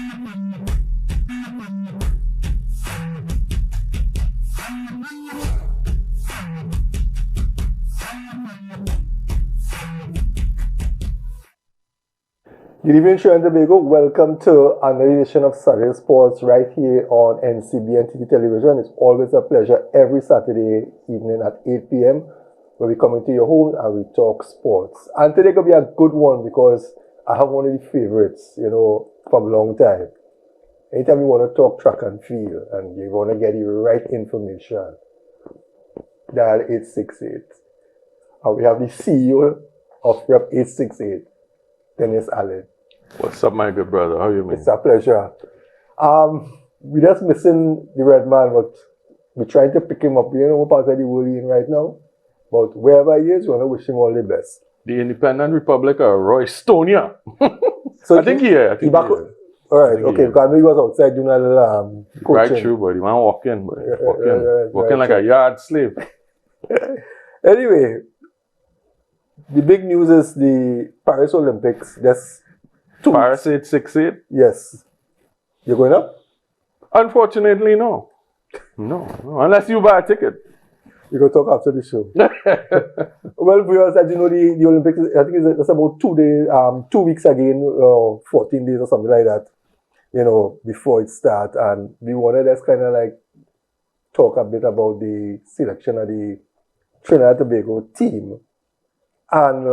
Good evening, Trinidad and Tobago. Welcome to another edition of Saturday Sports right here on NCB and TT Television. It's always a pleasure every Saturday evening at 8 p.m. where we come into your home and we talk sports. And today could be a good one because I have one of the favorites, from a long time. Anytime you want to talk track and field and you want to get the right information, dial 868. And we have the CEO of Rep 868, Dennis Allen. What's up, my good brother? How you, man? It's a pleasure. We're just missing the red man, but we're trying to pick him up. What part of the world he's in right now. But wherever he is, we want to wish him all the best. The Independent Republic of Roystonia. So I think here. All right, okay. Because I know he was outside doing a little coaching. Right true, buddy. Man, walking, buddy. Walking like right. a yard slave. Anyway, the big news is the Paris Olympics. That's Paris 868? Yes. You're going up? Unfortunately, no. No. Unless you buy a ticket. We're going to talk after the show. Well, viewers, as you know, the Olympics, I think it's about 2 days, 2 weeks again, 14 days or something like that, before it starts. And we wanted to just kind of like talk a bit about the selection of the Trinidad and Tobago team. And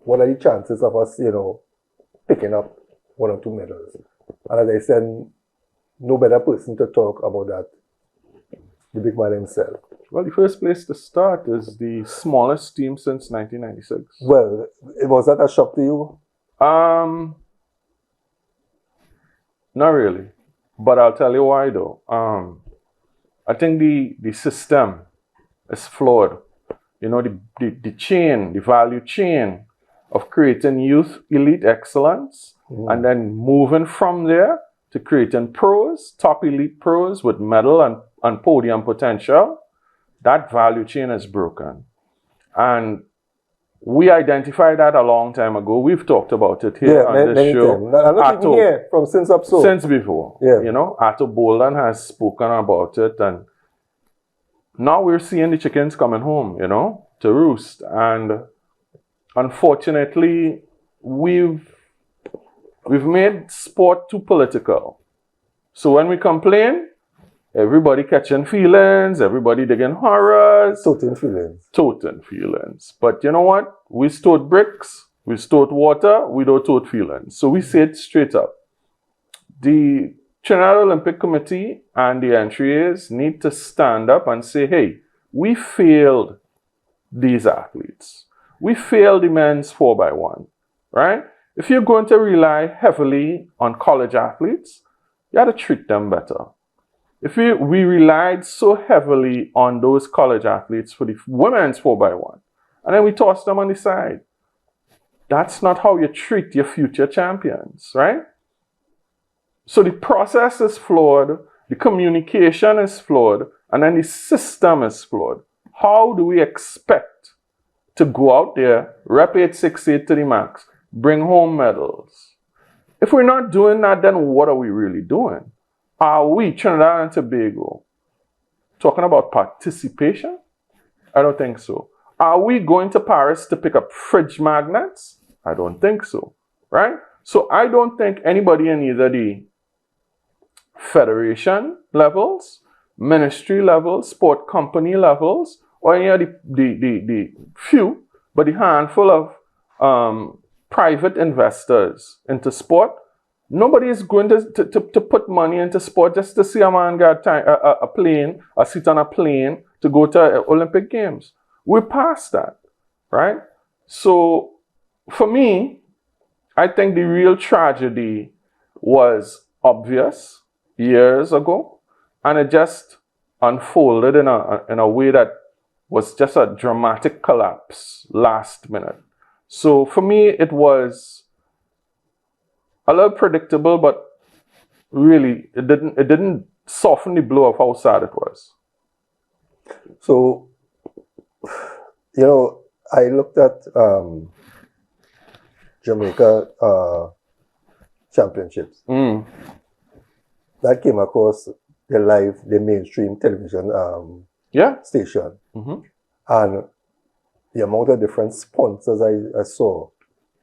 what are the chances of us, picking up 1 or 2 medals? And as I said, no better person to talk about that, the big man himself. Well, the first place to start is the smallest team since 1996. Well, was that a shock to you? Not really. But I'll tell you why, though. I think the system is flawed. The chain, the value chain of creating youth elite excellence and then moving from there to creating pros, top elite pros with medal and podium potential, that value chain is broken. And we identified that a long time ago. We've talked about it here on this show. I'm not even here from since up so. Since before. Yeah. Atto Bolden has spoken about it, and now we're seeing the chickens coming home, to roost. And unfortunately, we've made sport too political. So when we complain, everybody catching feelings, everybody digging horrors. Toting feelings. But you know what? We stored bricks, we stored water, we don't tote feelings. So we say it straight up. The Trinidad Olympic Committee and the entries need to stand up and say, hey, we failed these athletes. We failed the men's 4x1, right? If you're going to rely heavily on college athletes, you got to treat them better. If we relied so heavily on those college athletes for the women's 4x1, and then we tossed them on the side, that's not how you treat your future champions, right? So the process is flawed, the communication is flawed, and then the system is flawed. How do we expect to go out there, rep 868 to the max, bring home medals? If we're not doing that, then what are we really doing? Are we, Trinidad and Tobago, talking about participation? I don't think so. Are we going to Paris to pick up fridge magnets? I don't think so, right? So I don't think anybody in either the federation levels, ministry levels, sport company levels, or any of the few, but the handful of private investors into sport, nobody is going to put money into sport just to see a man get a seat on a plane to go to Olympic Games. We're past that, right? So for me, I think the real tragedy was obvious years ago, and it just unfolded in a way that was just a dramatic collapse last minute. So for me, it was a little predictable, but really, it didn't soften the blow of how sad it was. So, I looked at Jamaica championships. That came across the mainstream television station. And the amount of different sponsors I saw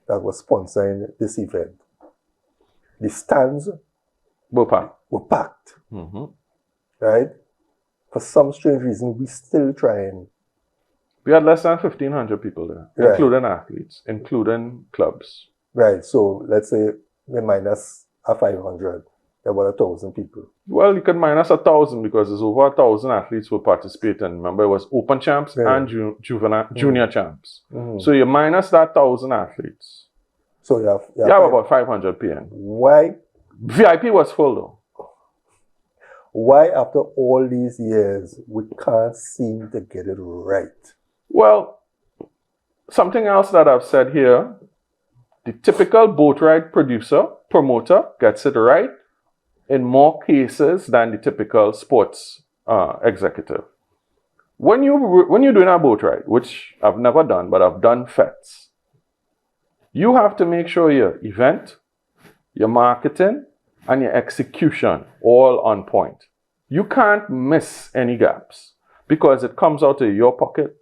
that were sponsoring this event. The stands were packed. Right? For some strange reason, we still trying. We had less than 1,500 people there, Right. including athletes, including clubs. Right. So let's say we minus a 500, about 1,000 people. Well, you could minus 1,000 because there's over 1,000 athletes who participated. Remember, it was open champs and junior champs. So you minus that 1,000 athletes. So you have about 500 paying. Why? VIP was full though. Why, after all these years, we can't seem to get it right? Well, something else that I've said here, the typical boat ride promoter gets it right in more cases than the typical sports executive. When you're doing a boat ride, which I've never done, but I've done FETs, you have to make sure your event, your marketing, and your execution all on point. You can't miss any gaps because it comes out of your pocket.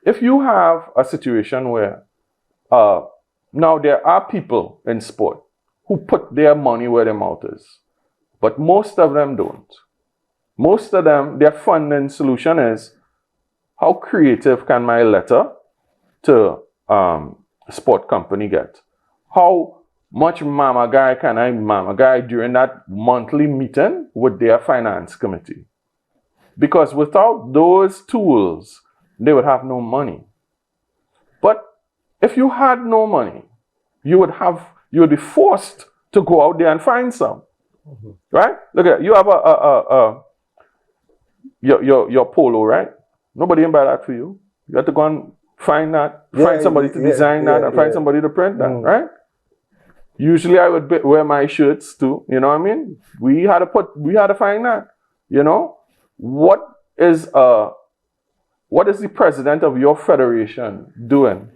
If you have a situation where now there are people in sport who put their money where their mouth is, but most of them don't. Most of them, their funding solution is, how creative can my letter to sport company get? How much mama guy can I mama guy during that monthly meeting with their finance committee? Because without those tools, they would have no money. But if you had no money, you would be forced to go out there and find some. Right? Look at it. You have your polo, right? Nobody can buy that for you. You have to go and find that, find somebody to design that, and find somebody to print that, right? Usually I would wear my shirts too, you know what I mean? We had to find that, you know? What is the president of your federation doing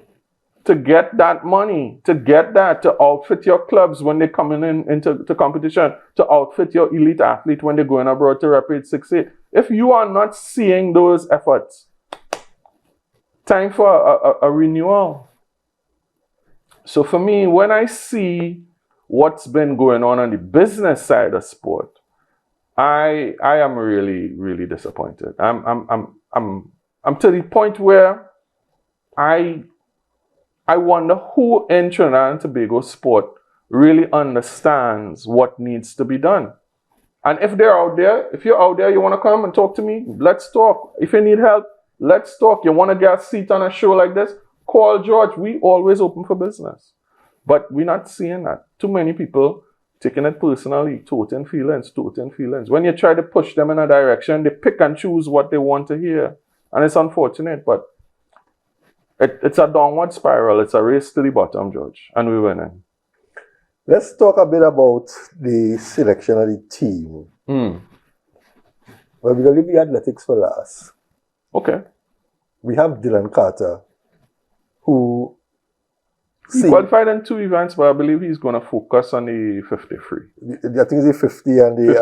to get that money, to outfit your clubs when they're coming into competition, to outfit your elite athlete when they're going abroad to represent 6A? If you are not seeing those efforts, time for a renewal. So for me, when I see what's been going on the business side of sport, I am really, really disappointed. I'm to the point where I wonder who in Trinidad and Tobago sport really understands what needs to be done. And if you're out there, you want to come and talk to me, let's talk. If you need help, let's talk. You want to get a seat on a show like this, call George. We always open for business. But we're not seeing that. Too many people taking it personally, toting feelings. When you try to push them in a direction, they pick and choose what they want to hear. And it's unfortunate, but it's a downward spiral. It's a race to the bottom, George. And we're winning. Let's talk a bit about the selection of the team. Well, we're going to leave the athletics for last. Okay. We have Dylan Carter, who he qualified in 2 events, but I believe he's going to focus on the 50 free. I think it's the 50 and the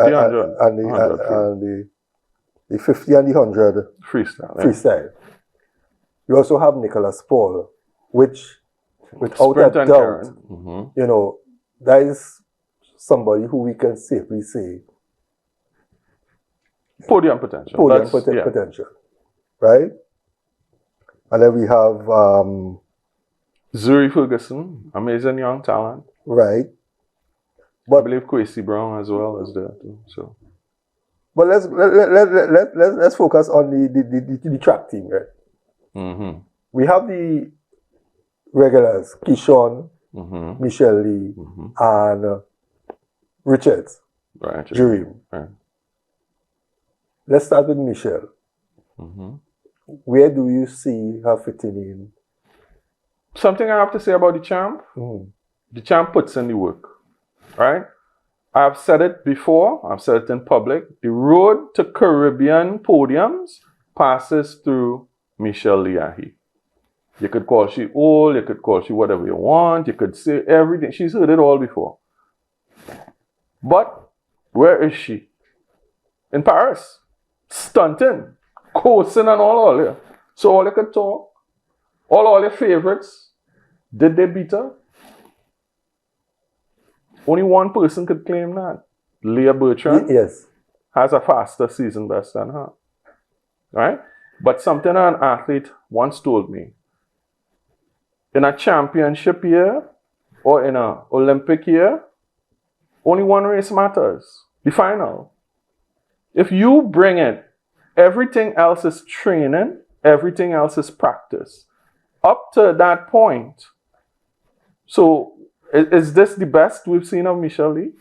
50 and the 100 freestyle. You also have Nicholas Paul, which, without a doubt, you know, that is somebody who we can safely say podium potential. Potential, right? And then we have Zuri Ferguson, amazing young talent. Right. But I believe Kwesi Brown as well is there too. So, but let's focus on the track team, right? We have the regulars, Kishon, Michelle Lee, and Richards. Right. Jurim. Right. Let's start with Michelle. Where do you see her fitting in? Something I have to say about the champ. The champ puts in the work, right? I've said it before. I've said it in public. The road to Caribbean podiums passes through Michelle Liahi. You could call she old. You could call she whatever you want. You could say everything. She's heard it all before. But where is she? In Paris. Stunting. Coasting and all yeah. So all you could talk. All your favorites. Did they beat her? Only one person could claim that. Leah Bertrand Yes. has a faster season best than her. Right? But something an athlete once told me. In a championship year or in an Olympic year, only one race matters. The final. If you bring it, everything else is training, everything else is practice. Up to that point. So, is this the best we've seen of Michelle Lee?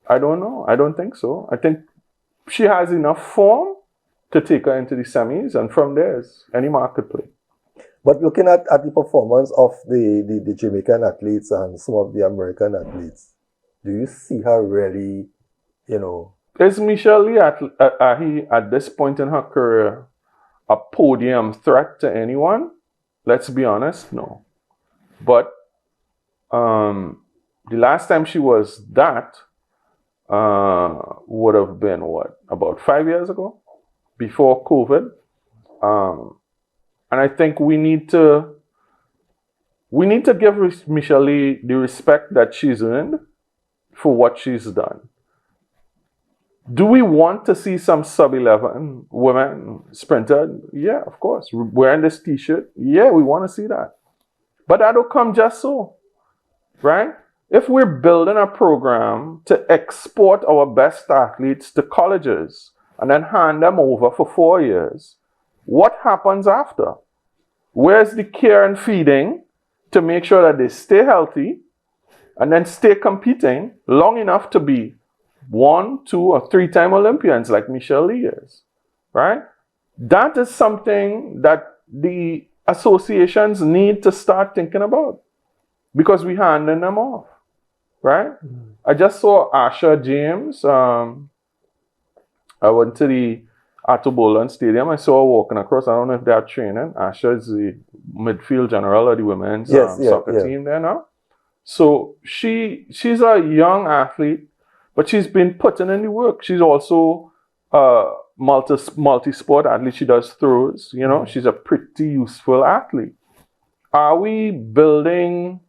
I don't know. I don't think so. I think she has enough form to take her into the semis, and from there, any mark could play. But looking at the performance of the Jamaican athletes and some of the American athletes, do you see her really, Is Michelle Lee at this point in her career a podium threat to anyone? Let's be honest, no. But the last time she was that would have been about 5 years ago, before COVID. And I think we need to give Michelle Lee the respect that she's earned for what she's done. Do we want to see some sub-11 women sprinter? Yeah, of course. Wearing this t-shirt? Yeah, we want to see that. But that'll come just so, right? If we're building a program to export our best athletes to colleges and then hand them over for 4 years, what happens after? Where's the care and feeding to make sure that they stay healthy and then stay competing long enough to be 1, 2, or 3-time Olympians like Michelle Lee is, right? That is something that the associations need to start thinking about because we're handing them off, right? Mm-hmm. I just saw Asha James. I went to the Atobolan Stadium. I saw her walking across. I don't know if they're training. Asha is the midfield general of the women's soccer team there now. So she's a young athlete, but she's been putting in the work. She's also a multi-sport athlete. She does throws. She's a pretty useful athlete. Are we building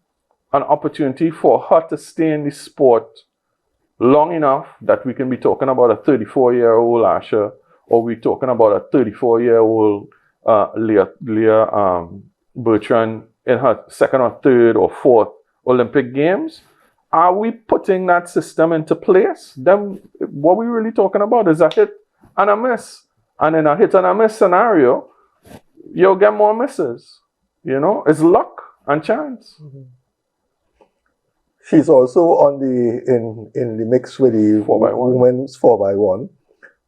an opportunity for her to stay in the sport long enough that we can be talking about a 34-year-old Asha, or we're talking about a 34-year-old Leah Bertrand in her second or third or fourth Olympic Games? Are we putting that system into place? Then what we're really talking about is a hit and a miss. And in a hit and a miss scenario, you'll get more misses. It's luck and chance. Mm-hmm. She's also on in the mix with the women's 4x1,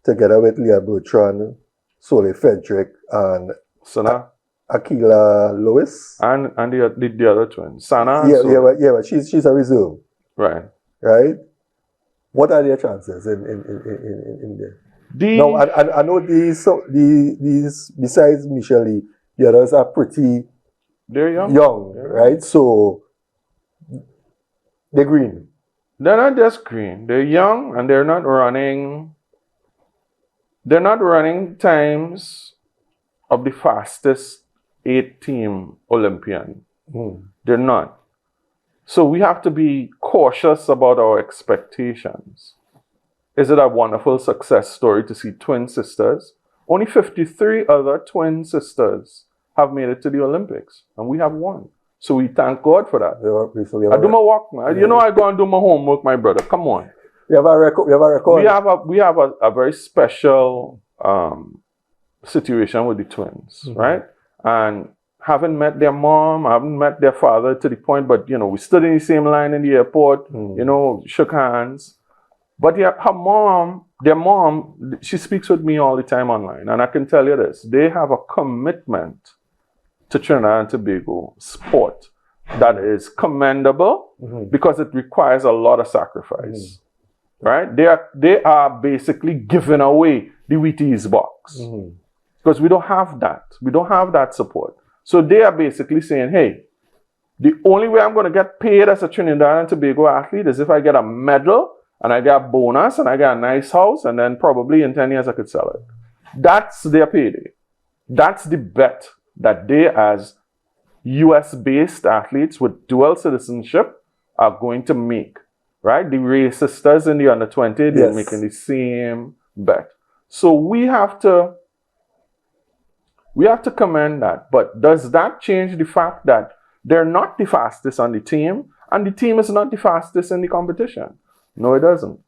together with Leah Bertrand, Soleil Frederick, and Sana. Akila Lewis. And the other twin, Sana. But she's a reserve. Right. What are their chances in there? Now, I know these besides Michelle Lee, the others are pretty. They're young. Right? So they're green. They're not just green. They're young and they're not running. They're not running times of the fastest 8-team Olympian. They're not. So we have to be cautious about our expectations. Is it a wonderful success story to see twin sisters? Only 53 other twin sisters have made it to the Olympics, and we have one. So we thank God for that. I do my work, man. I go and do my homework, my brother. Come on. We have a record. We have a very special situation with the twins, right? And haven't met their mom, haven't met their father to the point, but we stood in the same line in the airport, shook hands. But their mom, she speaks with me all the time online, and I can tell you this: they have a commitment to Trinidad and Tobago sport that is commendable because it requires a lot of sacrifice. Right? They are basically giving away the Wheaties box because we don't have that. We don't have that support. So they are basically saying, hey, the only way I'm going to get paid as a Trinidad and Tobago athlete is if I get a medal and I get a bonus and I get a nice house, and then probably in 10 years I could sell it. That's their payday. That's the bet that they, as US-based athletes with dual citizenship, are going to make, right? The Ray sisters in the under 20, they're making the same bet. So we have to commend that. But does that change the fact that they're not the fastest on the team, and the team is not the fastest in the competition? No, it doesn't.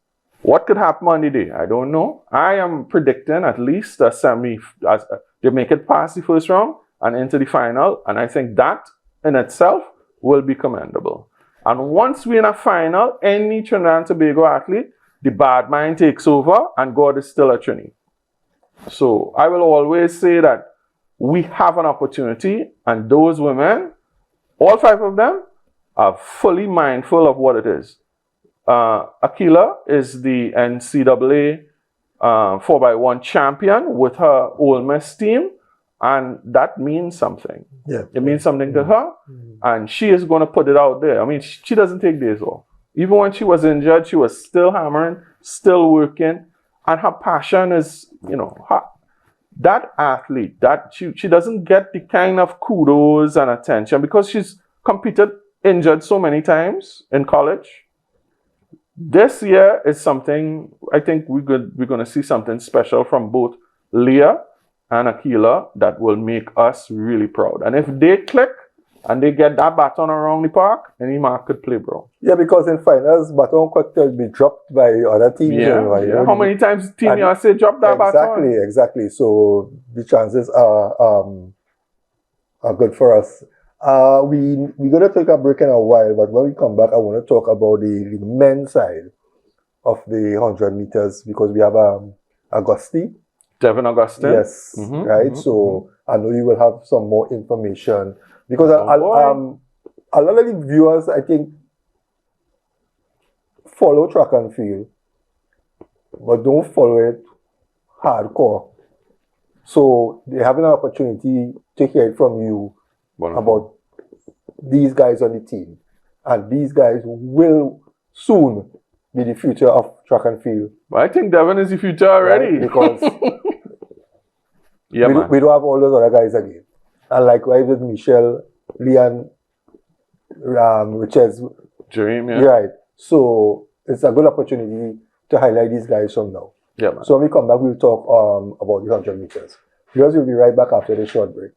What could happen on the day? I don't know. I am predicting at least they make it past the first round and into the final, and I think that in itself will be commendable. And once we're in a final, any Trinidad and Tobago athlete, the bad mind takes over, and God is still a Trini. So I will always say that we have an opportunity, and those women, all 5 of them, are fully mindful of what it is. Akila is the NCAA 4x1 champion with her Olypmics team, and that means something. Yeah. It means something to her, and she is going to put it out there. I mean, she doesn't take days off. Even when she was injured, she was still hammering, still working, and her passion is, that athlete, that she doesn't get the kind of kudos and attention because she's competed injured so many times in college. This year is something, I think we're going to see something special from both Leah and Akila that will make us really proud. And if they click and they get that baton around the park, any mark could play, bro. Yeah, because in finals, baton could be dropped by other teams. Yeah. How many times Team USA dropped that baton? Exactly. So the chances are good for us. We're going to take a break in a while, but when we come back, I want to talk about the men's side of the 100 meters because we have Augusti. Devin Augustine. Yes, right. So I know you will have some more information because a lot of the viewers, I think, follow track and field, but don't follow it hardcore. So they have an opportunity to hear it from you about these guys on the team. And these guys will soon be the future of track and field. I think Devin is the future already. Right? Because man. We don't have all those other guys again. And likewise with Michelle, Leon, Richards. Dream, yeah. Right. So it's a good opportunity to highlight these guys from now. Yeah, man. So when we come back, we'll talk about the 100 meters. Because we'll be right back after the short break.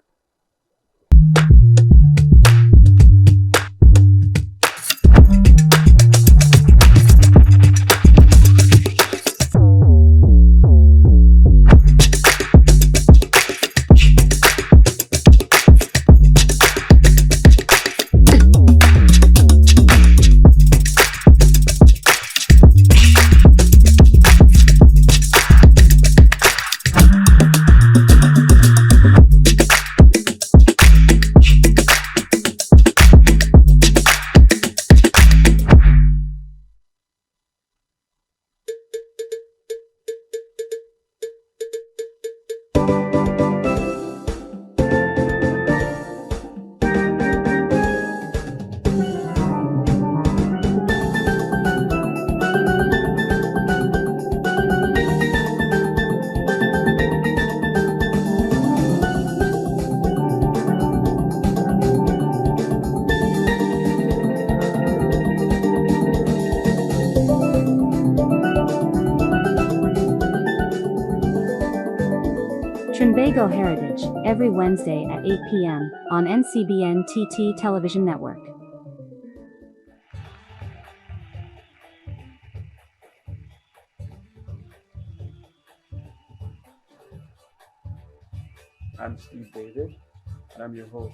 Trinbago Heritage, every Wednesday at 8 p.m. on NCBN TT Television Network. I'm Steve David, and I'm your host.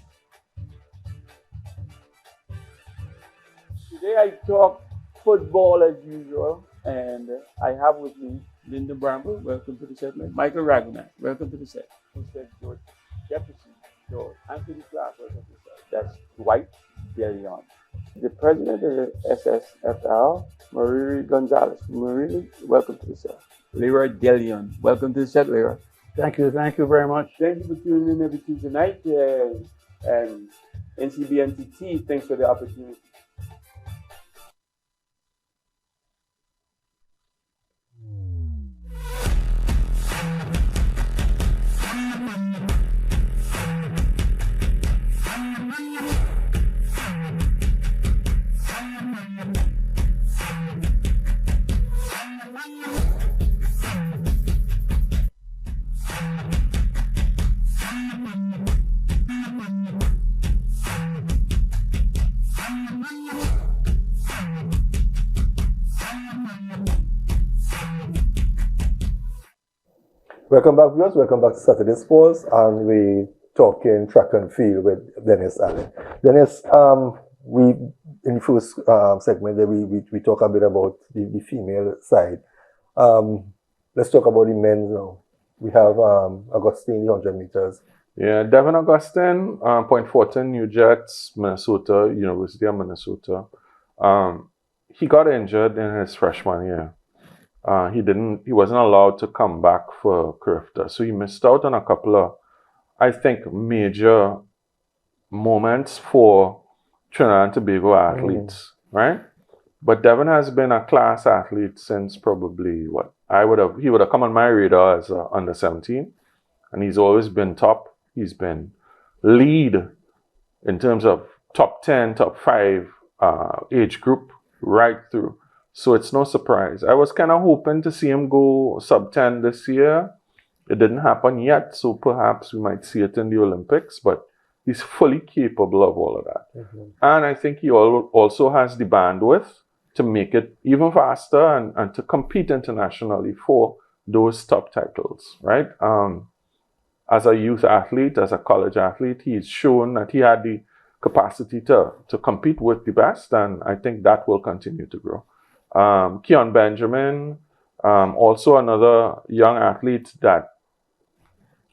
Today I talk football as usual, and I have with me Linda Bramble, welcome to the set. Michael Raghunath, welcome to the set. Who said George Jefferson, George Anthony Clark, welcome to the set. That's Dwight DeLeon. The president of the SSFL, Mariri Gonzalez. Mariri, welcome to the set. Leroy DeLeon, welcome to the set, Leroy. Thank you very much. Thank you for tuning in every Tuesday night, and NCBNTT, thanks for the opportunity. Welcome back, viewers. Welcome back to Saturday Sports, and we talking track and field with Dennis Allen. Dennis, we in the first segment that we talk a bit about the female side. Let's talk about the men's now. We have Augustine, the 100 meters. Yeah, Devin Augustine, Point Fortin, New Jets, Minnesota, University of Minnesota. He got injured in his freshman year. He wasn't allowed to come back for CRIFTA, so he missed out on a couple of, I think, major moments for Trinidad and Tobago athletes, right? But Devin has been a class athlete since probably he would have come on my radar as under 17, and he's always been top. He's been lead in terms of top 10, top 5 age group right through. So it's no surprise. I was kind of hoping to see him go sub 10 this year. It didn't happen yet, so perhaps we might see it in the Olympics, but he's fully capable of all of that. And I think he also has the bandwidth to make it even faster and to compete internationally for those top titles, right? As a youth athlete, as a college athlete, he's shown that he had the capacity to compete with the best, and I think that will continue to grow. Keon Benjamin, also another young athlete that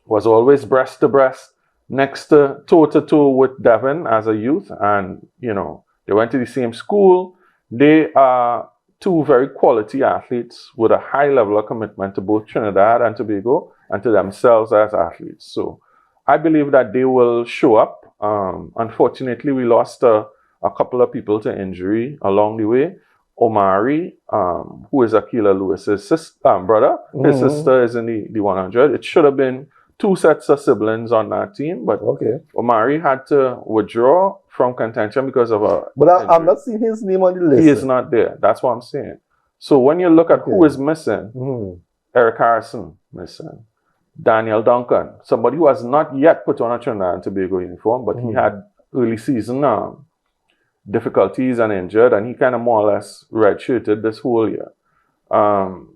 was always breast to breast, next to toe with Devin as a youth, and they went to the same school. They are two very quality athletes with a high level of commitment to both Trinidad and Tobago and to themselves as athletes. So I believe that they will show up. Unfortunately, we lost a couple of people to injury along the way. Omari, who is Akila Lewis's brother, his sister is in the 100. It should have been 2 sets of siblings on that team, but Omari had to withdraw from contention because of a. But I'm not seeing his name on the list. He is not there. That's what I'm saying. So when you look at who is missing, Eric Harrison missing, Daniel Duncan, somebody who has not yet put on a Trinidad and Tobago uniform, but he had early season difficulties and injured, and he kind of more or less redshirted this whole year.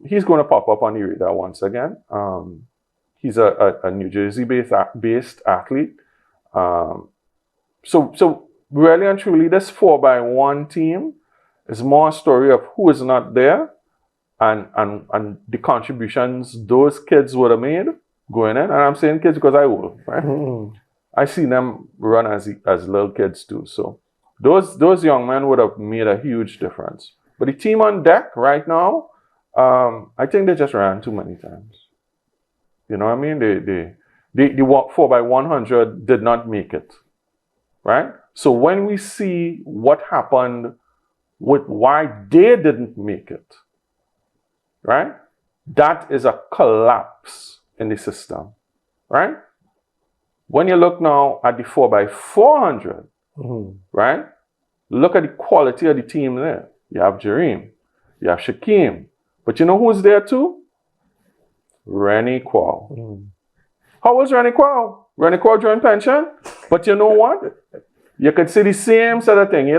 He's going to pop up on the radar once again. He's a New Jersey-based athlete. So really and truly, this 4x1 team is more a story of who is not there and the contributions those kids would have made going in. And I'm saying kids because I will, right? I see them run as little kids too. So those young men would have made a huge difference. But the team on deck right now, I think they just ran too many times. You know what I mean? The 4x100 did not make it, right? So when we see what happened with why they didn't make it, right? That is a collapse in the system, right? When you look now at the 4x400, right? Look at the quality of the team there. You have Jareem, you have Shaquem, but you know who's there too? Rennie Quao. How was Rennie Quao? Rennie Quao joined pension, but you know what? You could see the same sort of thing.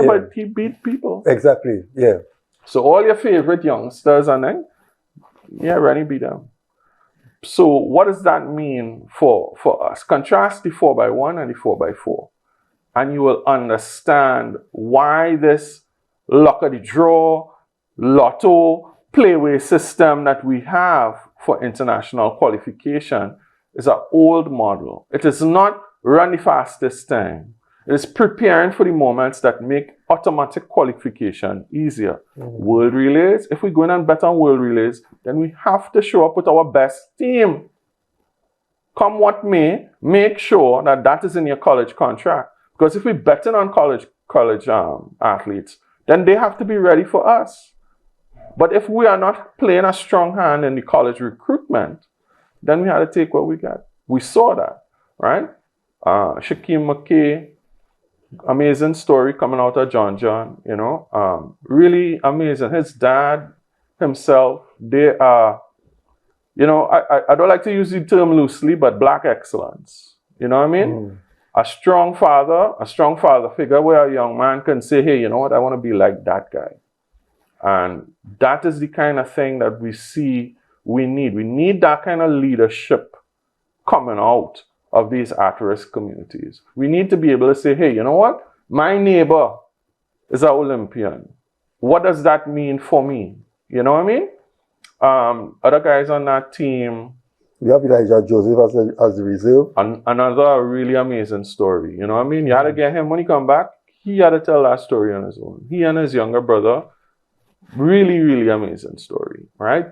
But he beat people. Exactly, yeah. So all your favorite youngsters and then, Rennie beat them. So what does that mean for us? Contrast the 4x1 and the 4x4. And you will understand why this luck of the draw, lotto, playway system that we have for international qualification is an old model. It is not run the fastest time. It is preparing for the moments that make automatic qualification easier. World relays, if we go in and bet on world relays, then we have to show up with our best team. Come what may, make sure that is in your college contract. Because if we betting on college athletes, then they have to be ready for us. But if we are not playing a strong hand in the college recruitment, then we had to take what we got. We saw that, right? Shaquem McKay, amazing story coming out of John, really amazing. His dad, himself, they are, I don't like to use the term loosely, but black excellence. You know what I mean? A strong father figure where a young man can say, hey, you know what, I want to be like that guy. And that is the kind of thing that we see we need that kind of leadership coming out of these at-risk communities. We need to be able to say, hey, you know what? My neighbor is an Olympian. What does that mean for me? You know what I mean? Other guys on that team. We have Elijah Joseph as the reserve. Another really amazing story. You know what I mean? You had to get him when he come back. He had to tell that story on his own. He and his younger brother, really, really amazing story, right?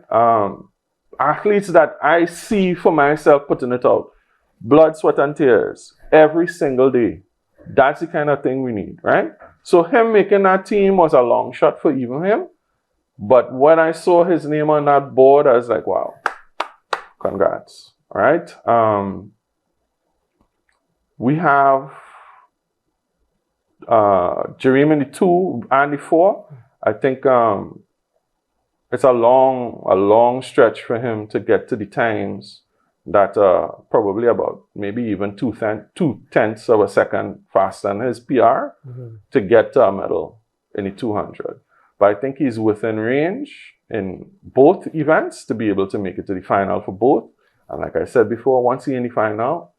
Athletes that I see for myself putting it out, blood, sweat, and tears every single day. That's the kind of thing we need, right? So him making that team was a long shot for even him. But when I saw his name on that board, I was like, wow, congrats, all right? We have Jereme in the 2 and the 4. I think it's a long stretch for him to get to the times that probably about maybe even 2/10 of a second faster than his PR to get to a medal in the 200. But I think he's within range in both events to be able to make it to the final for both. And like I said before, once he's in the final,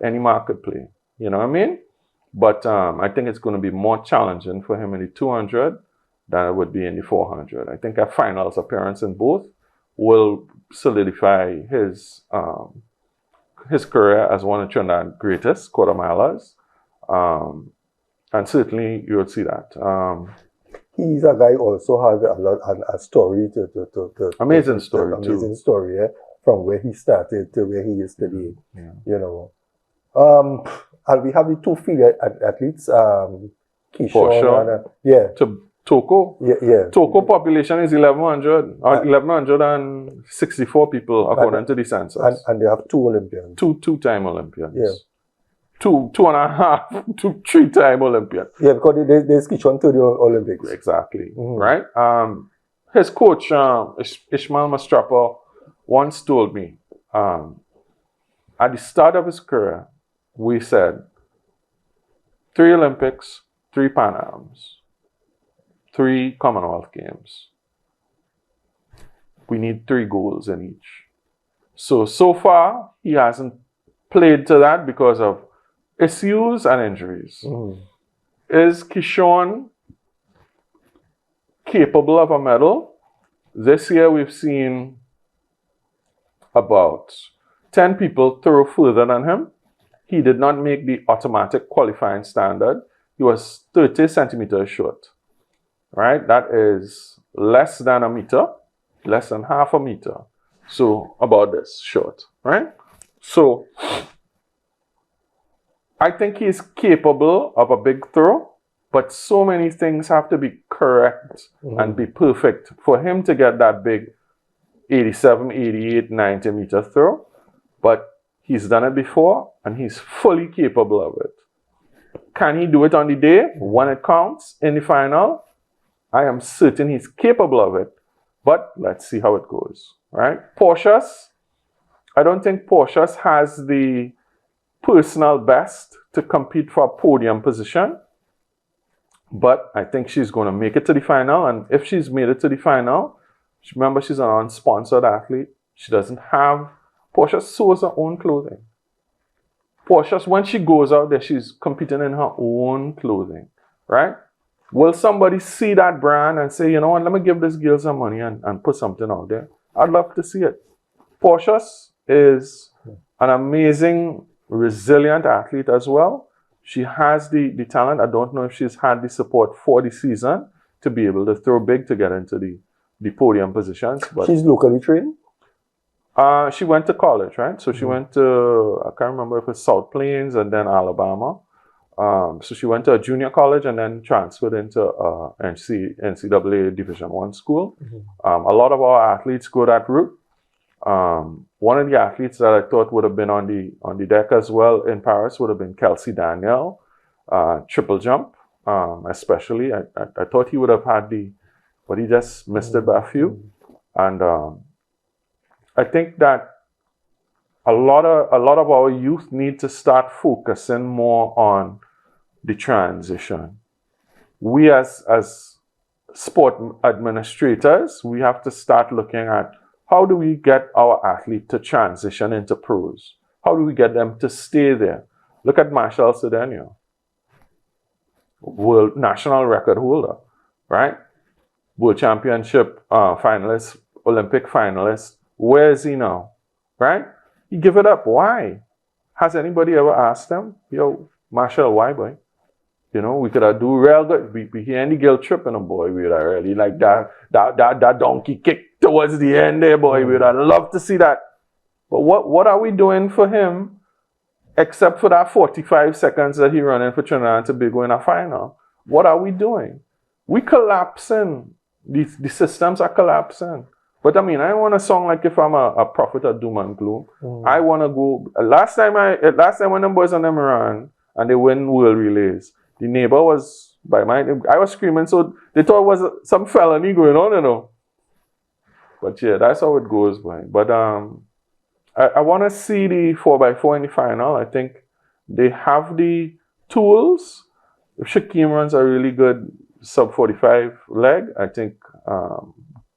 any mark could play. You know what I mean? But I think it's going to be more challenging for him in the 200 than it would be in the 400. I think a finals appearance in both will solidify his career as one of Trinidad's greatest quarter milers. And certainly you would see that. He's a guy also has a story amazing story amazing story, yeah, from where he started to where he is today. Yeah. You know. And we have the 2 field athletes, Keyshawn and to Toko. Yeah. Toko population is 1,100 or 1,164 people according to the census. And they have 2 Olympians. Two-time Olympians. Yeah. 2.5 to 3-time Olympian. Yeah, because there's Keyshawn to the Olympics. Exactly. Right? His coach, Ishmael Mastrapa, once told me, at the start of his career, we said 3 Olympics, 3 Pan Ams, 3 Commonwealth Games. We need 3 goals in each. So far, he hasn't played to that because of issues and injuries. Is Keyshawn capable of a medal? This year, we've seen about 10 people throw further than him. He did not make the automatic qualifying standard. He was 30 centimeters short, right? That is less than a meter, less than half a meter. So about this short, right? So I think he's capable of a big throw, but so many things have to be correct and be perfect for him to get that big 87, 88, 90 meter throw. But he's done it before, and he's fully capable of it. Can he do it on the day when it counts in the final? I am certain he's capable of it, but let's see how it goes, right? Portius, I don't think Portius has the personal best to compete for a podium position, but I think she's going to make it to the final, and if she's made it to the final, remember she's an unsponsored athlete. She doesn't have Portius sews her own clothing. Portius, when she goes out there, she's competing in her own clothing, right? Will somebody see that brand and say, you know what, let me give this girl some money and put something out there? I'd love to see it. Portius is an amazing, resilient athlete as well. She has the talent. I don't know if she's had the support for the season to be able to throw big to get into the podium positions. But she's locally trained? She went to college, right? So she went to, I can't remember if it was South Plains and then Alabama. So she went to a junior college and then transferred into NCAA Division I school. A lot of our athletes go that route. One of the athletes that I thought would have been on the deck as well in Paris would have been Kelsey Daniel, triple jump, especially. I thought he would have had but he just missed it by a few. And I think that a lot of our youth need to start focusing more on the transition. We as sport administrators, we have to start looking at How do we get our athlete to transition into pros? How do we get them to stay there? Look at Marshall Cedeno, world national record holder, right? World championship finalist, Olympic finalist. Where is he now? Right? He give it up. Why? Has anybody ever asked him, yo, Marshall, why, boy? You know, we could have do real good. We hear any girl tripping a boy, we'd have really like that donkey kick towards the end there, boy. We'd have loved to see that. But what are we doing for him except for that 45 seconds that he running for Trinidad and Tobago in a final? What are we doing? We collapsing. The systems are collapsing. But I mean, I want to sound like if I'm a prophet of doom and gloom. I want to go. Last time when them boys on them ran and they win world relays, the neighbor was by mine. I was screaming, so they thought it was some felony going on, you know. But yeah, that's how it goes, boy. But I want to see the 4x4 in the final. I think they have the tools. If Shaquem runs a really good sub 45 leg, I think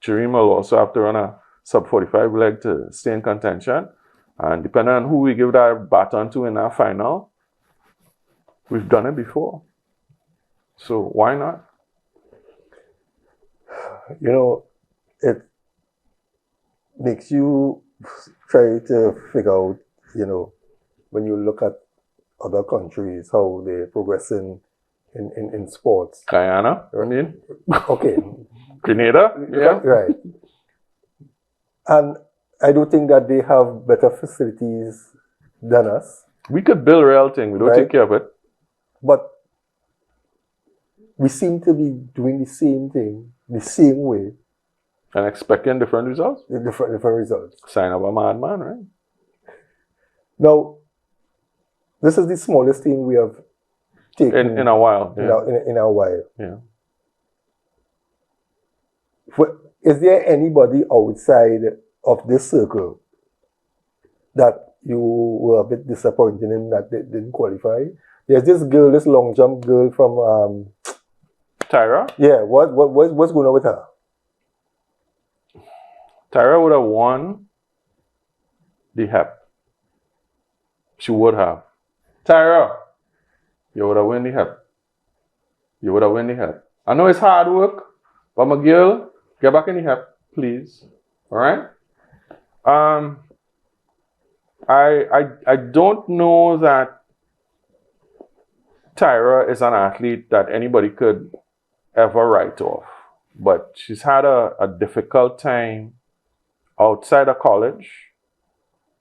Jereme will also have to run a sub 45 leg to stay in contention. And depending on who we give that baton to in our final, we've done it before. So why not? You know, it makes you try to figure out, you know, when you look at other countries, how they're progressing in sports. Guyana, I mean. Okay. Grenada, yeah. Right. And I do think that they have better facilities than us. We could build real thing. We don't take care of it. But we seem to be doing the same thing, the same way. And expecting different results? Different results. Sign of a madman, right? Now, this is the smallest thing we have taken in a while. Yeah. In a while. Yeah. Is there anybody outside of this circle that you were a bit disappointed in that they didn't qualify? There's this girl, this long jump girl from Tyra? Yeah, what's going on with her? Tyra would have won the HEP. She would have. Tyra, you would have won the HEP. You would have won the HEP. I know it's hard work, but my girl, get back in the HEP, please. All right? I don't know that Tyra is an athlete that anybody could ever write off. But she's had a difficult time outside of college.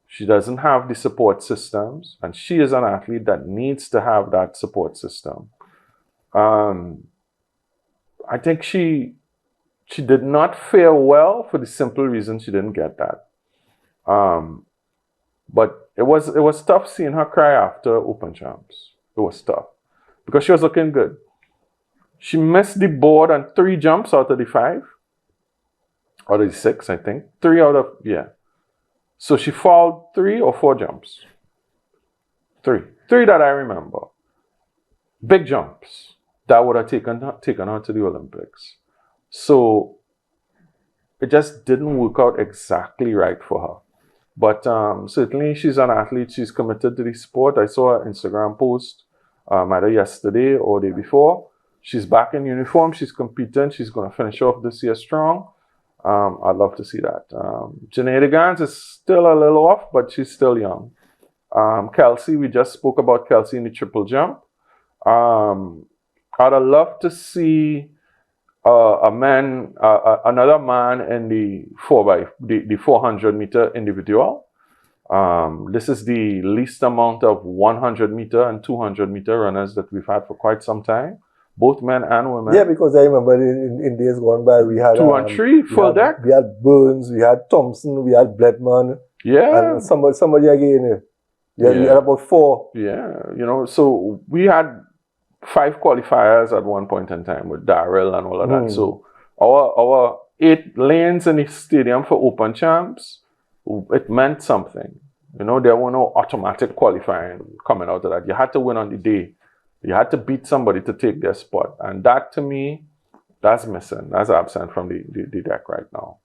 She doesn't have the support systems, and she is an athlete that needs to have that support system. I think she did not fare well for the simple reason she didn't get that. But it was tough seeing her cry after Open Champs. It was tough because she was looking good. She missed the board on 3 jumps out of the 5. Out of the 6, I think. 3 out of, yeah. So she fouled 3 or 4 jumps. 3 that I remember. Big jumps that would have taken her to the Olympics. So it just didn't work out exactly right for her. But certainly she's an athlete. She's committed to the sport. I saw her Instagram post either yesterday or the day before. She's back in uniform. She's competing. She's going to finish off this year strong. I'd love to see that. Janae Gans is still a little off, but she's still young. Kelsey, we just spoke about Kelsey in the triple jump. I'd love to see another man in the 400 meter individual. This is the least amount of 100 meter and 200 meter runners that we've had for quite some time. Both men and women. Yeah, because I remember in days gone by, we had 2 and 3 full deck. We had Burns, we had Thompson, we had Bledman. Yeah. And somebody again. Yeah, we had about 4. Yeah, so we had 5 qualifiers at one point in time with Darrell and all of that. So our 8 lanes in the stadium for Open Champs, it meant something. There were no automatic qualifying coming out of that. You had to win on the day. You had to beat somebody to take their spot. And that, to me, that's missing. That's absent from the deck right now.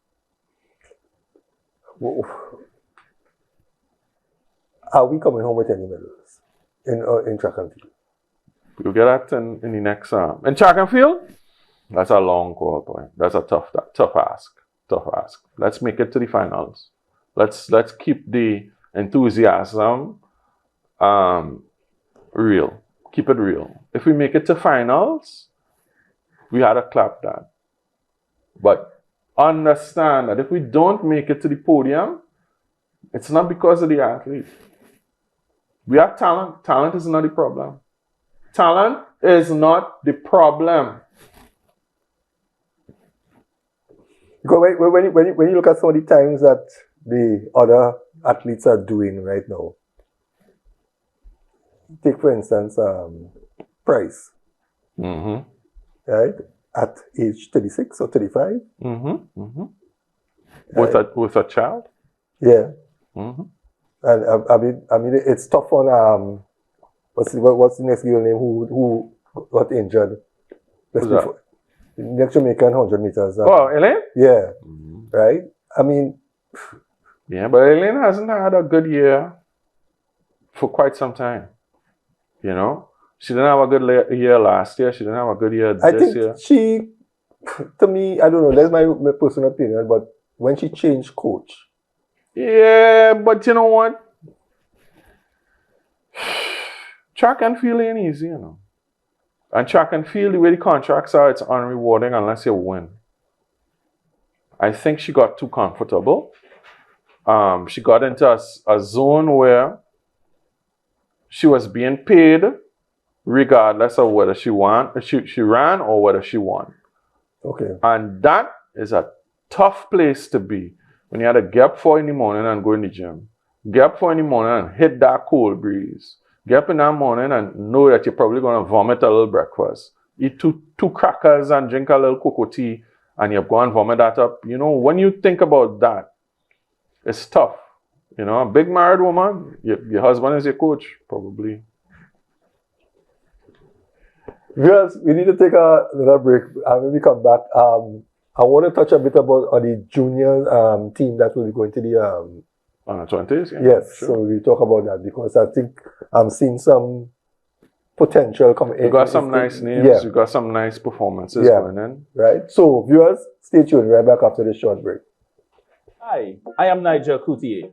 Are we coming home with any medals in track and field? We'll get that in the next in track and field. That's a long call, boy. That's a tough ask. Tough ask. Let's make it to the finals. Let's keep the enthusiasm real. Keep it real. If we make it to finals, we had to clap that. But understand that if we don't make it to the podium, it's not because of the athlete. We have talent. Talent is not the problem. Talent is not the problem. Because when you look at some of the times that the other athletes are doing right now, take for instance Price, right, at age 36 or 35, with a child. yeah, and I mean it's tough on what's the next girl name who got injured? Who's that? The next Jamaican 100 meters. Elaine? Yeah, right. I mean, yeah, but Elaine hasn't had a good year for quite some time. You know, she didn't have a good year last year. She didn't have a good year this year. She, to me, I don't know. That's my personal opinion. But when she changed coach, yeah, but you know what? Track and field ain't easy, you know. And track and field, the way the contracts are, it's unrewarding unless you win. I think she got too comfortable. She got into a zone where she was being paid regardless of whether she ran or whether she won. okay, And that is a tough place to be when you had to get up 4 in the morning and go in the gym. Get up 4 in the morning and hit that cold breeze. Get up in that morning and know that you're probably going to vomit a little breakfast. Eat two crackers and drink a little cocoa tea and you're going to vomit that up. You know, when you think about that, it's tough. You know, a big married woman, your husband is your coach, probably. viewers, we need to take another break and when we come back, I want to touch a bit about the junior team that will be going to the On the 20s? Yeah, yes, sure. so we talk about that because I think I'm seeing some potential coming in. You got some nice names, yeah, you got some nice performances Yeah. going in. right. So viewers, stay tuned. Right back after this short break. Hi, I am Nigel Coutier.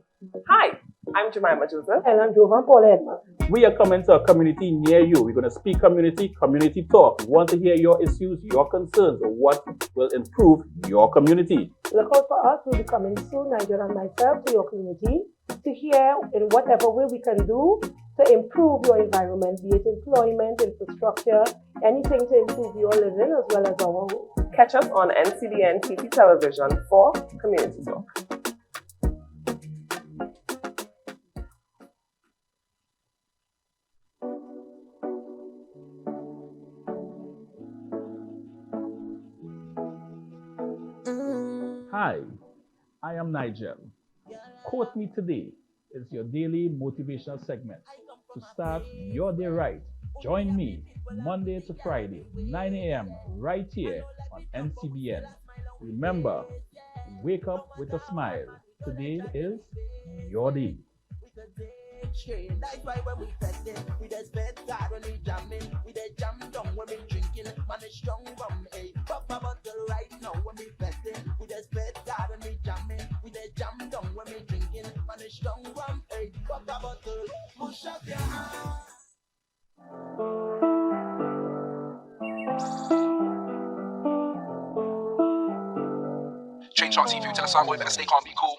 Hi, I'm Jemima Joseph. And I'm Jovan Paul Edmond. We are coming to a community near you. We're going to speak community talk. We want to hear your issues, your concerns, or what will improve your community. Look out for us. We'll be coming soon, Nigel and myself, to your community to hear in whatever way we can do to improve your environment, be it employment, infrastructure, anything to improve your living as well as our home. Catch us on NCBN TT Television for Community Talk. Hi, I am Nigel. Quote Me Today is your daily motivational segment to start your day right. Join me Monday to Friday, 9 a.m. right here on NCBN. Remember, wake up with a smile. Today is your day. That's why when we petting, we just bet God when we jamming, we just jam down when we drinking, man it's strong rum, hey. Pop a bottle right now when we petting, we just bet God when we jamming, we just jam down when we drinking, man it's strong rum, hey. Pop a bottle, push up your hand. Change talks, if you tell us something, better stay calm, be cool.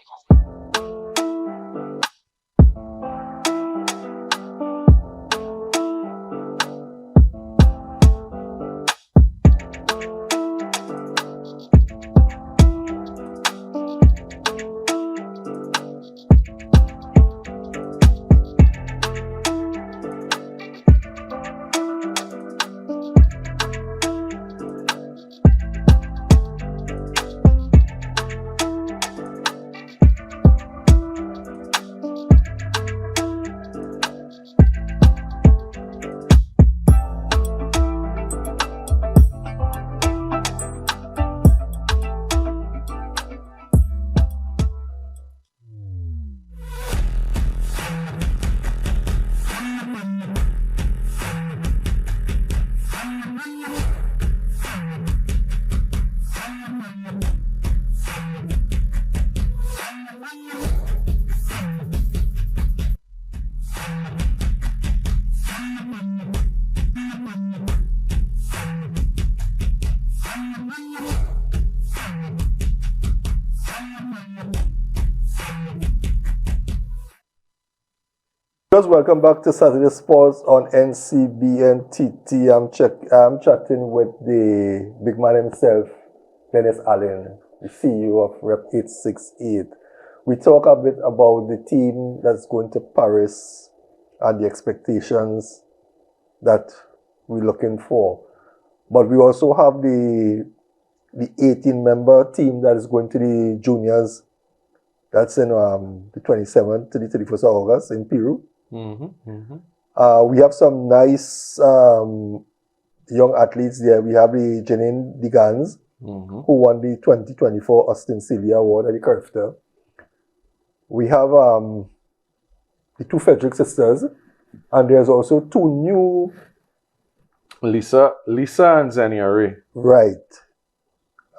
Viewers, welcome back to Saturday Sports on NCBN TT. I'm chatting with the big man himself, Dennis Allen, the CEO of Rep 868. We talk a bit about the team that's going to Paris and the expectations that we're looking for. But we also have the 18-member team that is going to the juniors. That's in the 27th to the 31st of August in Peru. We have some nice young athletes there. We have the Janine Digans, who won the 2024 Austin Celia Award at the Curfter. We have the two Frederick sisters, and there's also two new... Lisa and Xenia Ray. Right.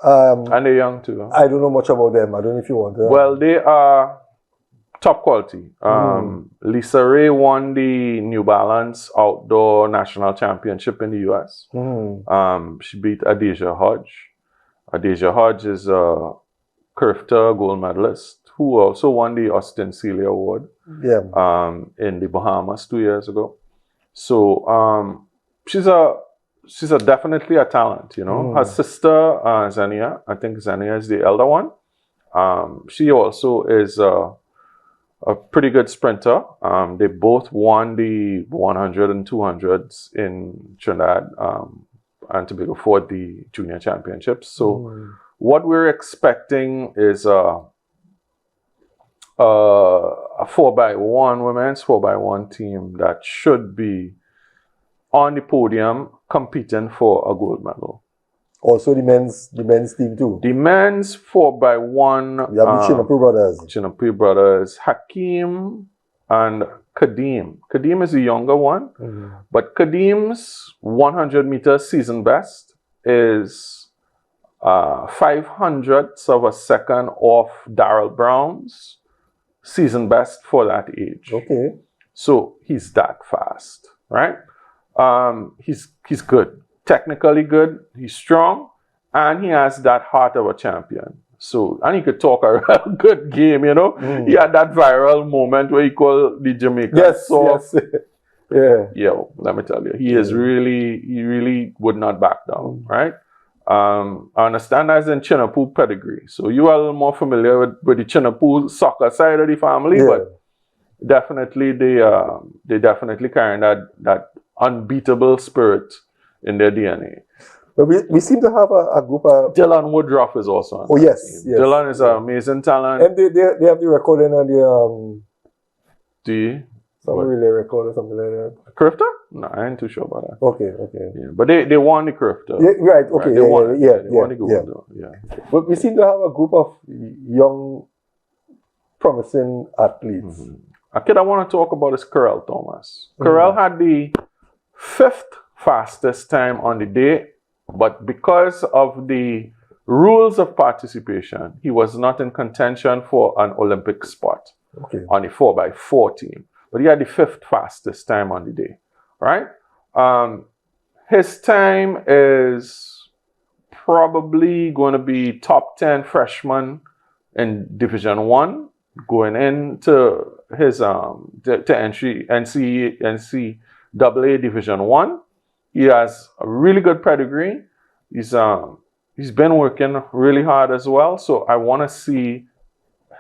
And they're young too. I don't know much about them. I don't know if you want to... Well, they are top quality. Lisa Ray won the New Balance Outdoor National Championship in the US. She beat Adesia Hodge. Adesia Hodge is a Curfter gold medalist who also won the Austin Celia Award in the Bahamas 2 years ago. So she's definitely a talent, you know. Her sister, Xenia, I think Xenia is the elder one. She also is a pretty good sprinter. They both won the 100 and 200s in Trinidad and Tobago for the junior championships. So what we're expecting is a 4x1 women's 4x1 team that should be on the podium competing for a gold medal. Also the men's team too. The men's 4x1. We have the Chinapu brothers. Chinapu brothers, Hakeem and Kadeem. Kadeem is the younger one, but Kadeem's 100 meter season best is 500ths of a second off Darrell Brown's season best for that age. Okay. So he's that fast, right? He's good, technically good. He's strong, and he has that heart of a champion. So, and he could talk a real good game, you know. He had that viral moment where he called the Jamaican. Yes. Yeah. Yo, let me tell you, he really would not back down, right? I understand that's in Chinapu pedigree, so you are a little more familiar with the Chinapu soccer side of the family, but definitely they definitely carry that unbeatable spirit in their DNA. But we seem to have a group of... Dylan Woodruff is also on that team. Dylan is an amazing talent. And they have the recording on the... Some relay record or something like that. Curfter? No, I ain't too sure about that. Okay. Yeah, but they won the Curfter. Yeah, right, okay. Right? They won the gold. But we seem to have a group of young, promising athletes. A kid I want to talk about is Carell Thomas. Carell had the 5th fastest time on the day, but because of the rules of participation, he was not in contention for an Olympic spot on the 4x4 team. But he had the 5th fastest time on the day, right? His time is probably going to be top 10 freshman in Division 1, going into his to entry NCAA Division 1. He has a really good pedigree. He's been working really hard as well. So I want to see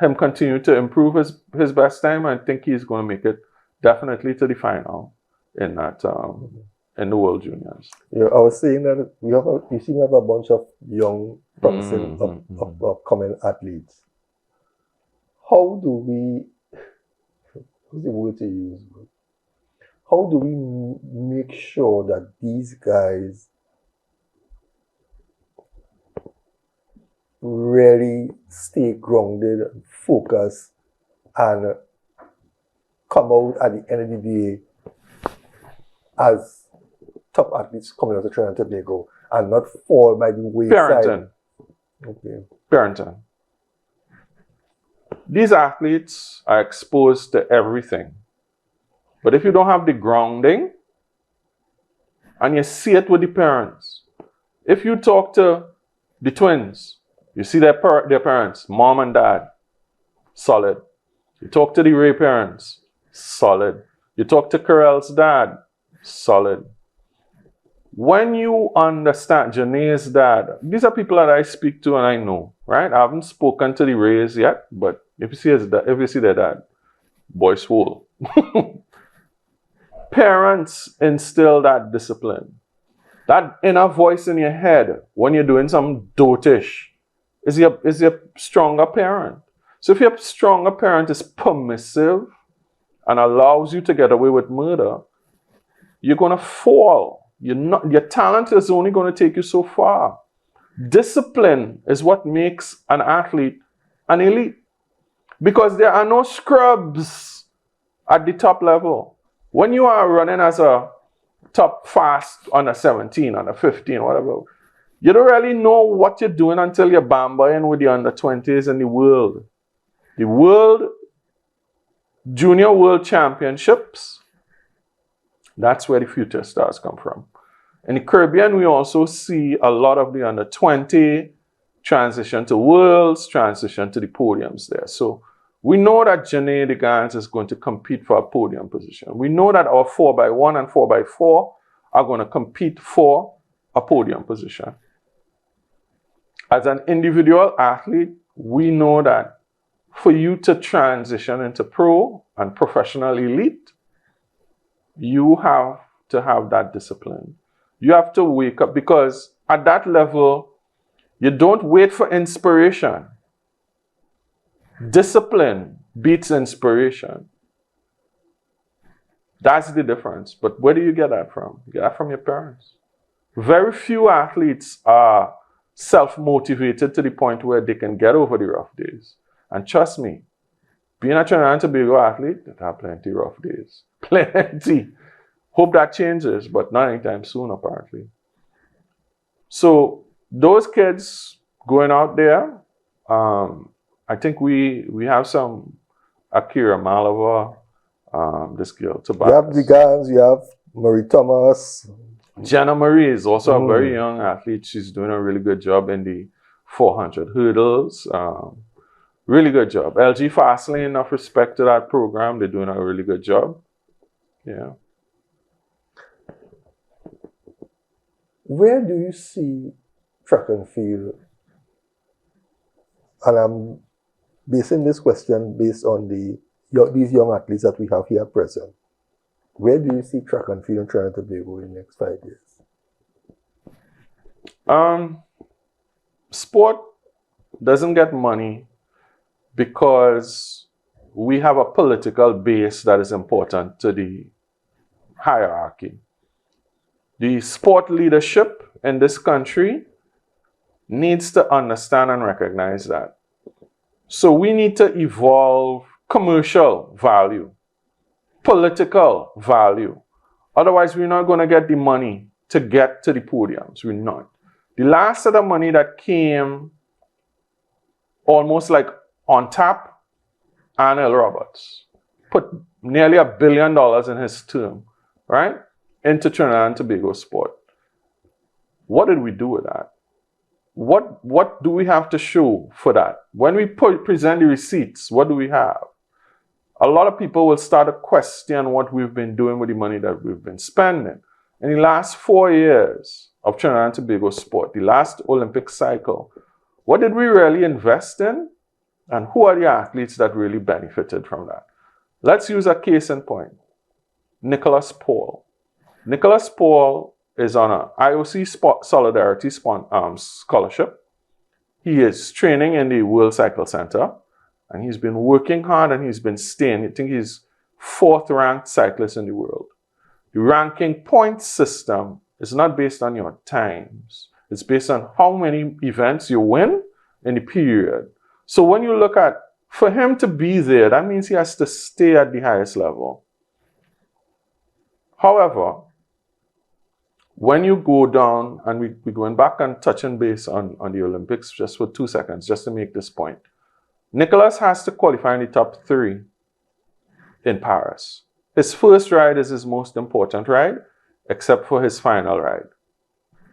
him continue to improve his best time. I think he's going to make it definitely to the final in that in the World Juniors. Yeah, I was saying that you seem to have a bunch of young, promising, upcoming athletes. How do we? What's the word to use? How do we make sure that these guys really stay grounded, focused, and come out at the end of the day as top athletes coming out of Trinidad and Tobago and not fall by the wayside? Parenting. These athletes are exposed to everything. But if you don't have the grounding, and you see it with the parents, if you talk to the twins, you see their parents, mom and dad, solid. You talk to the Ray parents, solid. You talk to Carell's dad, solid. When you understand Janae's dad, these are people that I speak to and I know, right? I haven't spoken to the Rays yet, but if you see their dad, boy swole. Parents instill that discipline. That inner voice in your head when you're doing something dotish is your stronger parent. So if your stronger parent is permissive and allows you to get away with murder, you're going to fall. Your talent is only going to take you so far. Discipline is what makes an athlete an elite. Because there are no scrubs at the top level. When you are running as a top fast under 17, under 15, whatever, you don't really know what you're doing until you're bamboing with the under 20s in the world. The Junior World Championships, that's where the future stars come from. In the Caribbean, we also see a lot of the under 20 transition to worlds, transition to the podiums there. So we know that Janae DeGans is going to compete for a podium position. We know that our 4x1 and 4x4 are going to compete for a podium position. As an individual athlete, we know that for you to transition into pro and professional elite, you have to have that discipline. You have to wake up, because at that level, you don't wait for inspiration. Discipline beats inspiration. That's the difference. But where do you get that from? You get that from your parents. Very few athletes are self-motivated to the point where they can get over the rough days. And trust me, being a Trinidad and Tobago athlete, they have plenty rough days. Plenty. Hope that changes, but not anytime soon, apparently. So those kids going out there, I think we have some Akira Malava, this girl, Tobias. You have the guys, you have Marie Thomas. Jenna Marie is also a very young athlete. She's doing a really good job in the 400 hurdles. Really good job. LG Fastlane, enough respect to that program. They're doing a really good job. Yeah. Where do you see track and field? And I'm basing this question based on these young athletes that we have here present. Where do you see track and field in Trinidad and Tobago in the next 5 years? Sport doesn't get money because we have a political base that is important to the hierarchy. The sport leadership in this country needs to understand and recognize that. So we need to evolve commercial value, political value. Otherwise, we're not going to get the money to get to the podiums. We're not. The last of the money that came almost like on tap, Arnold Roberts put nearly $1 billion in his term, right, into Trinidad and Tobago sport. What did we do with that? What do we have to show for that? When we present the receipts, what do we have? A lot of people will start to question what we've been doing with the money that we've been spending. In the last 4 years of Trinidad and Tobago sport, the last Olympic cycle, what did we really invest in? And who are the athletes that really benefited from that? Let's use a case in point. Nicholas Paul. Nicholas Paul is on an IOC Solidarity scholarship. He is training in the World Cycle Center, and he's been working hard and he's been staying. I think he's 4th ranked cyclist in the world. The ranking point system is not based on your times. It's based on how many events you win in the period. So when you look at, for him to be there, that means he has to stay at the highest level. However, when you go down, and we're going back and touching base on the Olympics just for 2 seconds, just to make this point. Nicholas has to qualify in the top 3 in Paris. His first ride is his most important ride, except for his final ride.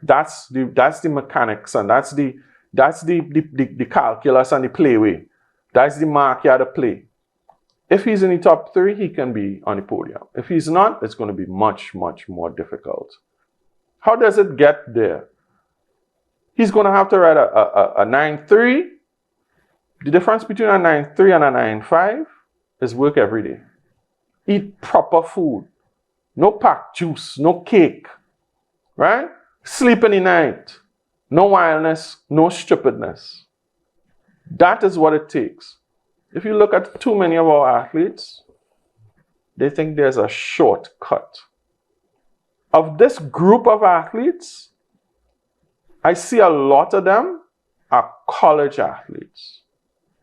That's the mechanics, and that's the calculus and the playway. That's the mark you have to play. If he's in the top 3, he can be on the podium. If he's not, it's going to be much, much more difficult. How does it get there? He's going to have to ride a 9.3. The difference between a 9.3 and a 9.5 is work every day. Eat proper food. No packed juice, no cake, right? Sleep in the night. No wildness, no stupidness. That is what it takes. If you look at too many of our athletes, they think there's a shortcut. Of this group of athletes, I see a lot of them are college athletes,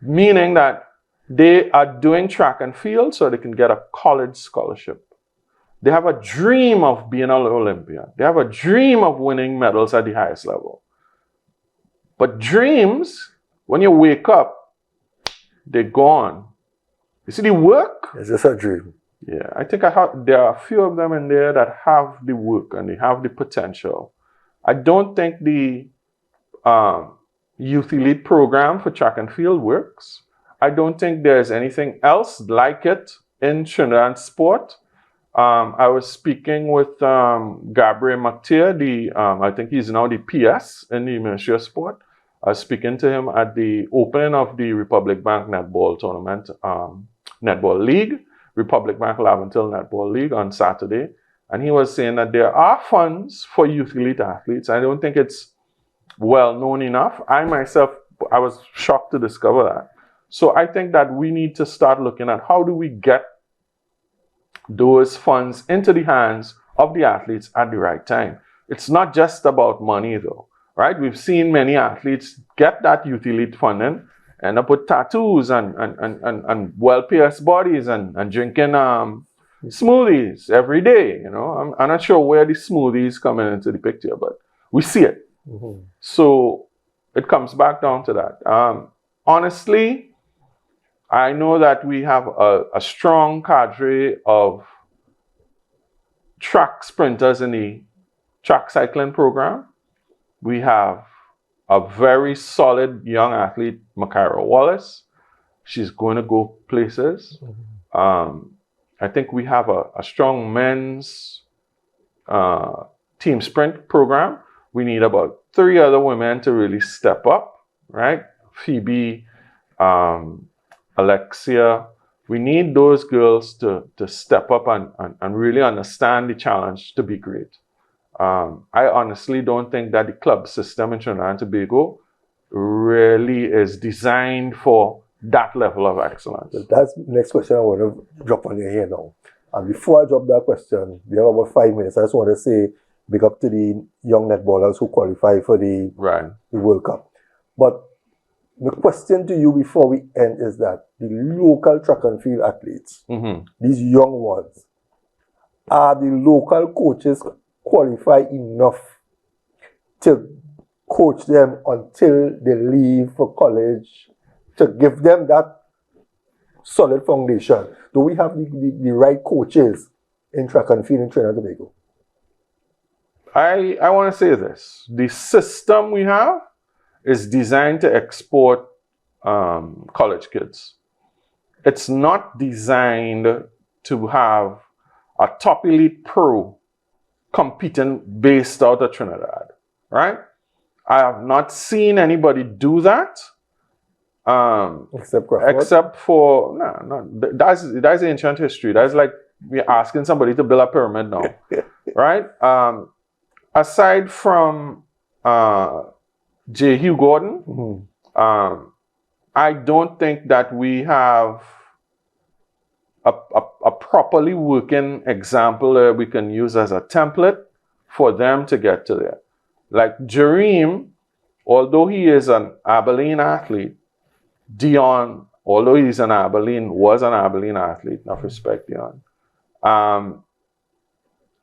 meaning that they are doing track and field so they can get a college scholarship. They have a dream of being an Olympian. They have a dream of winning medals at the highest level. But dreams, when you wake up, they're gone. You see the work? It's just a dream. Yeah, I think there are a few of them in there that have the work and they have the potential. I don't think the Youth Elite program for track and field works. I don't think there's anything else like it in Trinidad sport. I was speaking with Gabriel McTeer, I think he's now the PS in the Ministry of Sport. I was speaking to him at the opening of the Republic Bank Netball Tournament, Netball League, Republic Bank Laventil Netball League on Saturday. And he was saying that there are funds for youth elite athletes. I don't think it's well known enough. I myself, I was shocked to discover that. So I think that we need to start looking at how do we get those funds into the hands of the athletes at the right time. It's not just about money though, right? We've seen many athletes get that youth elite funding and up with tattoos and well-pierced bodies and drinking smoothies every day. You know, I'm not sure where the smoothies coming into the picture, but we see it. Mm-hmm. So it comes back down to that. Honestly, I know that we have a strong cadre of track sprinters in the track cycling program. We have a very solid young athlete, Makaira Wallace. She's going to go places. Mm-hmm. I think we have a strong men's team sprint program. We need about 3 other women to really step up, right? Phoebe, Alexia. We need those girls to step up and really understand the challenge to be great. I honestly don't think that the club system in Trinidad and Tobago really is designed for that level of excellence. That's the next question I want to drop on your here now. And before I drop that question, we have about 5 minutes. I just want to say big up to the young netballers who qualify for the World Cup. But the question to you before we end is that the local track and field athletes, mm-hmm. these young ones, are the local coaches qualified enough to coach them until they leave for college, to give them that solid foundation? Do we have the right coaches in track and field in Trinidad and Tobago? I want to say this. The system we have is designed to export college kids. It's not designed to have a top elite pro competing based out of Trinidad, right? I have not seen anybody do that. Except for, that's ancient history. That's like we're asking somebody to build a pyramid now, right? Aside from J. Hugh Gordon, mm-hmm. I don't think that we have a properly working example that we can use as a template for them to get to there. Like Jareem, although he is an Abilene athlete, Dion, although he's was an Abilene athlete, enough respect, Dion.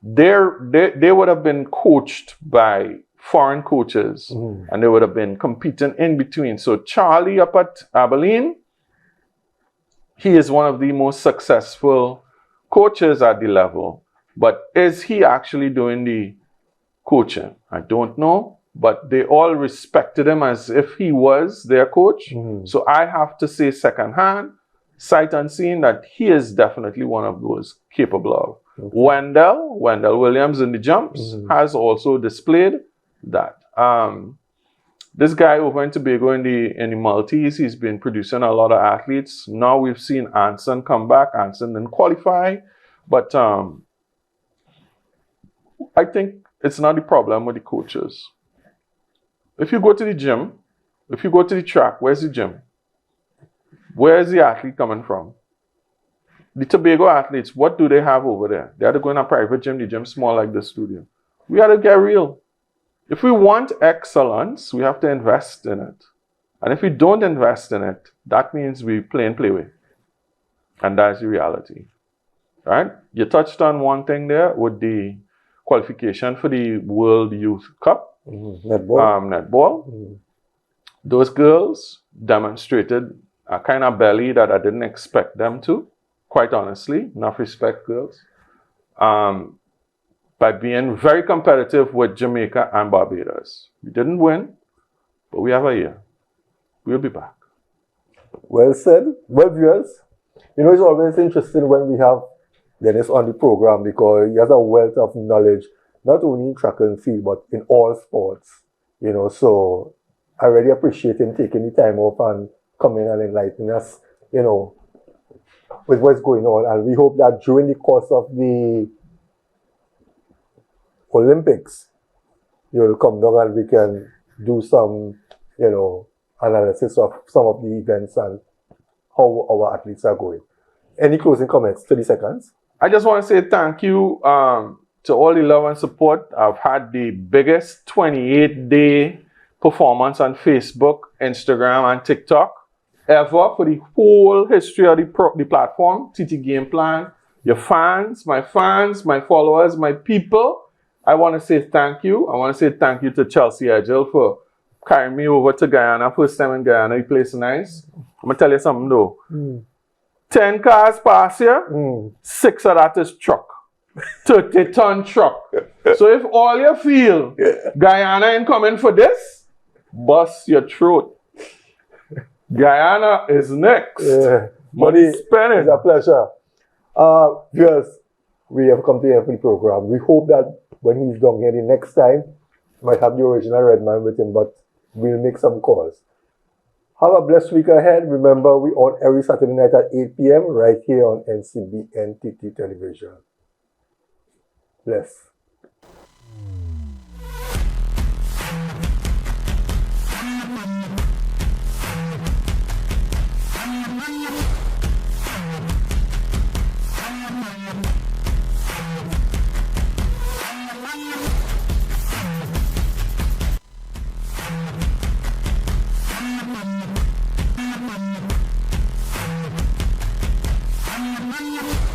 They would have been coached by foreign coaches, mm-hmm. and they would have been competing in between. So Charlie up at Abilene, he is one of the most successful coaches at the level. But is he actually doing the coaching? I don't know. But they all respected him as if he was their coach. Mm-hmm. So I have to say secondhand, sight unseen that he is definitely one of those capable of. Wendell Williams in the jumps has also displayed that. This guy over in Tobago in the multis, he's been producing a lot of athletes. Now we've seen Anson come back. Anson didn't qualify, but I think it's not the problem with the coaches. If you go to the gym, if you go to the track, where's the gym? Where's the athlete coming from? The Tobago athletes, what do they have over there? They had to go in a private gym, the gym's small like the studio. We had to get real. If we want excellence, we have to invest in it. And if we don't invest in it, that means we play and play with. And that's the reality. Right? You touched on one thing there with the qualification for the World Youth Cup. Netball. Those girls demonstrated a kind of belly that I didn't expect them to, quite honestly. Enough respect, girls. By being very competitive with Jamaica and Barbados. We didn't win, but we have a year. We'll be back. Well said. Well, viewers, you know, it's always interesting when we have Dennis on the program because he has a wealth of knowledge, not only in track and field, but in all sports. You know, so I really appreciate him taking the time off and coming and enlightening us, you know, with what's going on. And we hope that during the course of the Olympics, you'll come down and we can do some, you know, analysis of some of the events and how our athletes are going. Any closing comments? 30 seconds. I just want to say thank you to all the love and support. I've had the biggest 28-day performance on Facebook, Instagram, and TikTok ever for the whole history of the platform, TT Game Plan. Your fans, my followers, my people. I want to say thank you. I want to say thank you to Chelsea Edgel for carrying me over to Guyana. First time in Guyana, the place nice. I'm going to tell you something though. 10 cars pass here, 6 of that is truck. 30-ton truck. So if all you feel, Guyana ain't coming for this, bust your throat. Guyana is next. Money spinning. It's a pleasure. Viewers, we have come to the end of the program. We hope that when he's down here the next time, we might have the original Redman with him, but we'll make some calls. Have a blessed week ahead. Remember, we on every Saturday night at 8 p.m. right here on NCBN TT Television. Bless. We'll be right back.